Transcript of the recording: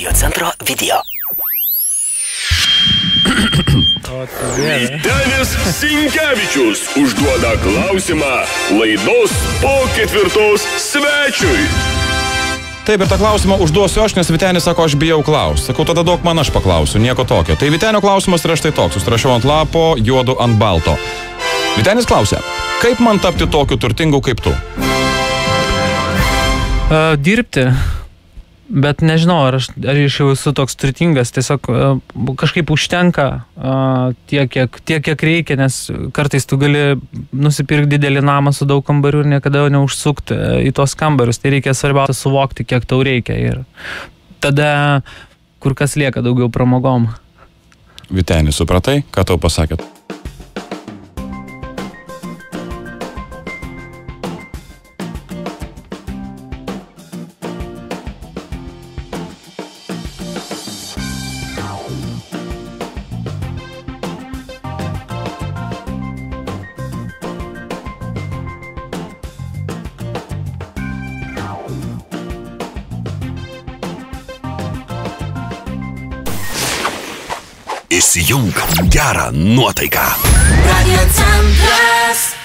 Radio centro video. Vytenis Sinkevičius užduoda klausimą laidos po ketvirtos svečiui. Taip, ir tą klausimą užduosiu aš, nes Vytenis sako, aš bijau klaus. Sakau, tada duok man, aš paklausiu, nieko tokio. Tai Vytenio klausimas yra štai toks, užrašiau ant lapo, juodu ant balto. Vytenis klausia, kaip man tapti tokiu turtingu kaip tu? Dirbti, bet nežinau, ar aš jau esu toks turtingas, tiesiog kažkaip užtenka tiek, kiek reikia, nes kartais tu gali nusipirkti didelį namą su daug kambarių ir niekada neužsukti į tos kambarius. Tai reikia svarbiausia suvokti, kiek tau reikia ir tada kur kas lieka daugiau pramogom. Vytenis, supratai, ką tau pasakėt? Įsijunk gerą nuotaiką. Radio centras.